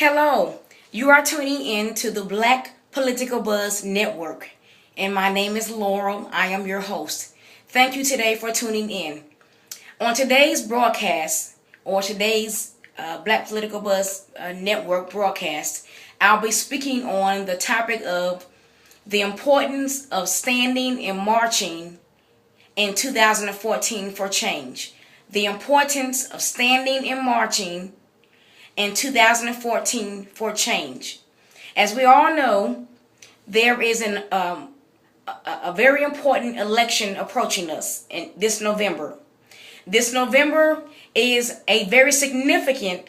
Hello, you are tuning in to the Black Political Buzz Network, and my name is Laurel. I am your host. Thank you today for tuning in. On today's broadcast, or today's Black Political Buzz Network broadcast, I'll be speaking on the topic of the importance of standing and marching in 2014 for change. The importance of standing and marching in 2014 for change. As we all know, there is a very important election approaching us in this November. This November is a very significant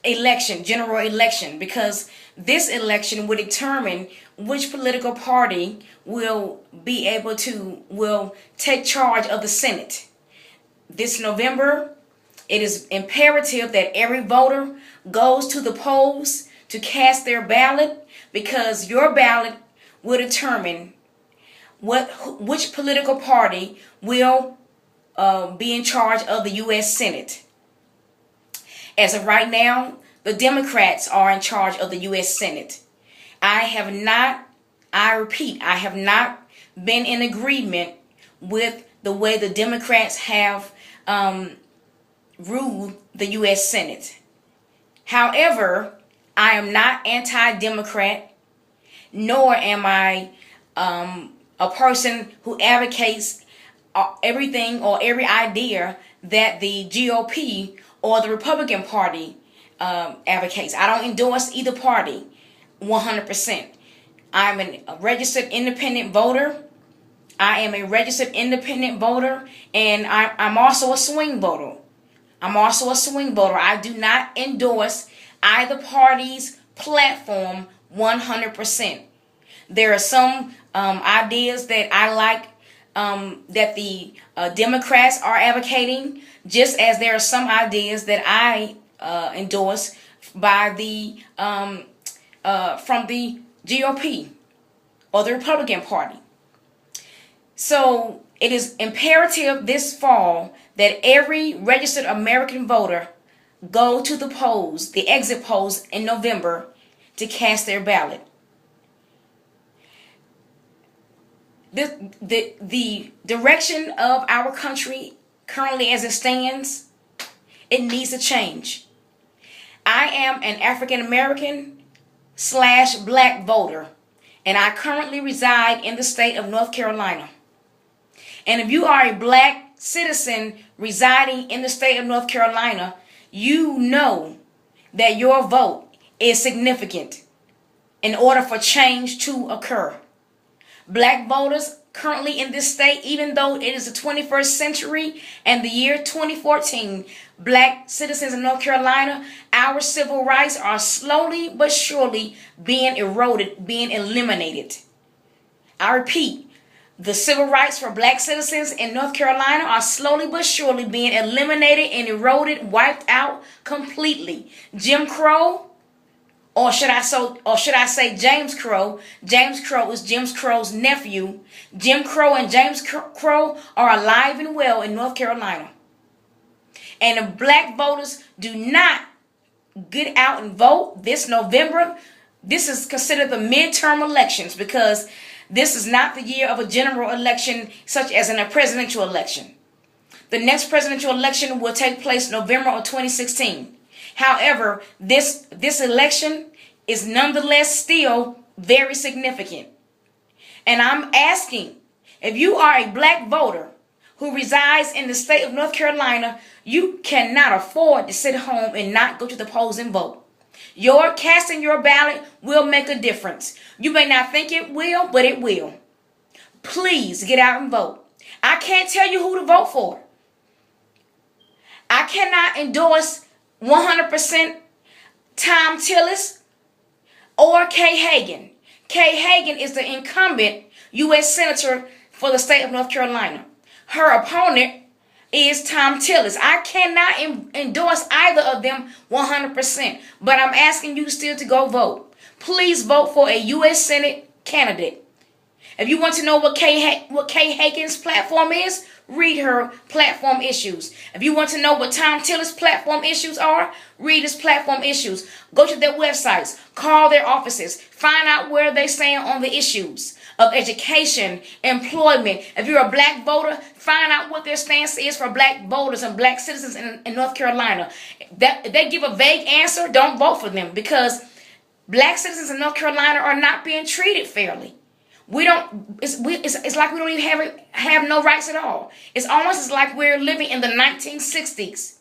election, general election, because this election will determine which political party will take charge of the Senate. This November, it is imperative that every voter goes to the polls to cast their ballot, because your ballot will determine which political party will be in charge of the U.S. Senate. As of right now, the Democrats are in charge of the U.S. Senate. I have not been in agreement with the way the Democrats have rule the U.S. Senate. However, I am not anti-Democrat, nor am I a person who advocates everything or every idea that the GOP or the Republican Party advocates. I don't endorse either party 100%. I'm a registered independent voter. I am a registered independent voter, and I'm also a swing voter. I do not endorse either party's platform 100%. There are some ideas that I like that the Democrats are advocating, just as there are some ideas that I endorse by from the GOP or the Republican Party. So it is imperative this fall that every registered American voter go to the polls, the exit polls in November, to cast their ballot. The direction of our country currently as it stands, it needs to change. I am an African American / black voter, and I currently reside in the state of North Carolina. And if you are a black citizen residing in the state of North Carolina, you know that your vote is significant in order for change to occur. Black voters currently in this state, even though it is the 21st century and the year 2014, black citizens in North Carolina, our civil rights are slowly but surely being eroded, being eliminated. I repeat, the civil rights for black citizens in North Carolina are slowly but surely being eliminated and eroded, wiped out completely. Jim Crow, or should I say James Crow? James Crow is Jim Crow's nephew. Jim Crow and James Crow are alive and well in North Carolina. And if black voters do not get out and vote this November, this is considered the midterm elections, because this is not the year of a general election such as in a presidential election. The next presidential election will take place November of 2016. However, this election is nonetheless still very significant. And I'm asking, if you are a black voter who resides in the state of North Carolina, you cannot afford to sit home and not go to the polls and vote. Your casting your ballot will make a difference. You may not think it will, but it will. Please get out and vote. I can't tell you who to vote for. I cannot endorse 100% THOM TILLIS or Hagan. Hagan is the incumbent U.S. Senator for the state of North Carolina. Her opponent is THOM TILLIS. I cannot endorse either of them 100%, but I'm asking you still to go vote. Please vote for a U.S. Senate candidate. If you want to know what Kay Hagan's platform is, read her platform issues. If you want to know what Tom TILLIS' platform issues are, read his platform issues. Go to their websites, call their offices, find out where they stand on the issues of education, employment. If you're a black voter, find out what their stance is for black voters and black citizens in North Carolina. If they give a vague answer, don't vote for them, because black citizens in North Carolina are not being treated fairly. It's like we don't even have no rights at all. It's almost like we're living in the 1960s.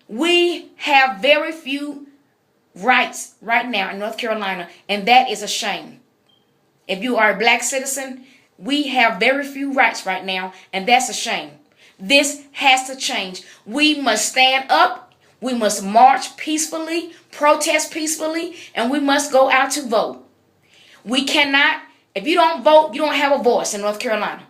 We have very few rights right now in North Carolina, and that is a shame. If you are a black citizen, we have very few rights right now, and that's a shame. This has to change. We must stand up. We must march peacefully, protest peacefully, and we must go out to vote. We cannot, if you don't vote, you don't have a voice in North Carolina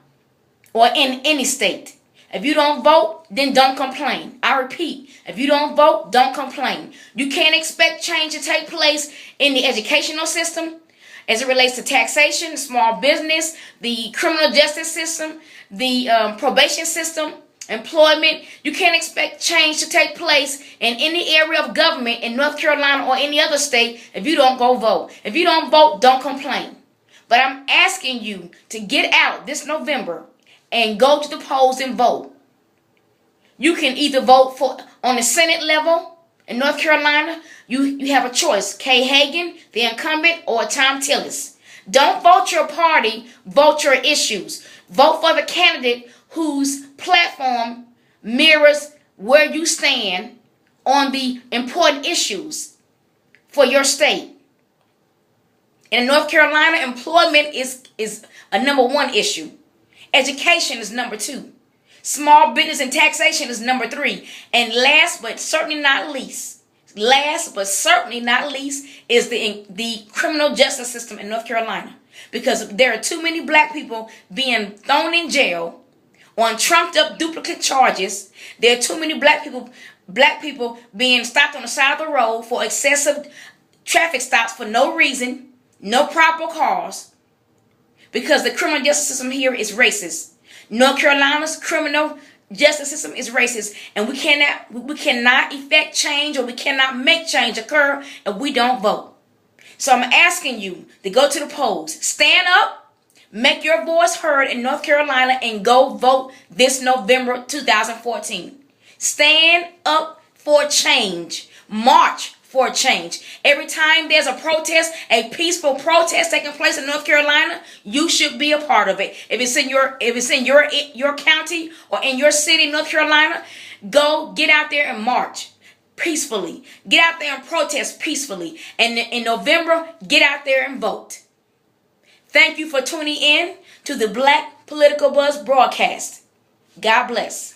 or in any state. If you don't vote, then don't complain. I repeat, if you don't vote, don't complain. You can't expect change to take place in the educational system as it relates to taxation, small business, the criminal justice system, the probation system, employment. You can't expect change to take place in any area of government in North Carolina or any other state if you don't go vote. If you don't vote, don't complain. But I'm asking you to get out this November and go to the polls and vote. You can either vote for on the Senate level in North Carolina. You have a choice: Kay Hagan, the incumbent, or Tom TILLIS. Don't vote your party, vote your issues. Vote for the candidate whose platform mirrors where you stand on the important issues for your state. In North Carolina, employment is a #1 issue. Education is #2. Small business and taxation is #3. And last but certainly not least, is the criminal justice system in North Carolina. Because there are too many black people being thrown in jail on trumped up duplicate charges. There are too many black people being stopped on the side of the road for excessive traffic stops for no reason, no proper cause, because the criminal justice system here is racist. North Carolina's criminal justice system is racist, and we cannot effect change, or we cannot make change occur if we don't vote. So I'm asking you to go to the polls, stand up, make your voice heard in North Carolina, and go vote this November 2014. Stand up for change. March for change. Every time there's a protest, a peaceful protest taking place in North Carolina, you should be a part of it. If it's in your county or in your city, North Carolina, go get out there and march peacefully. Get out there and protest peacefully. And in November, get out there and vote. Thank you for tuning in to the Black Political Buzz broadcast. God bless.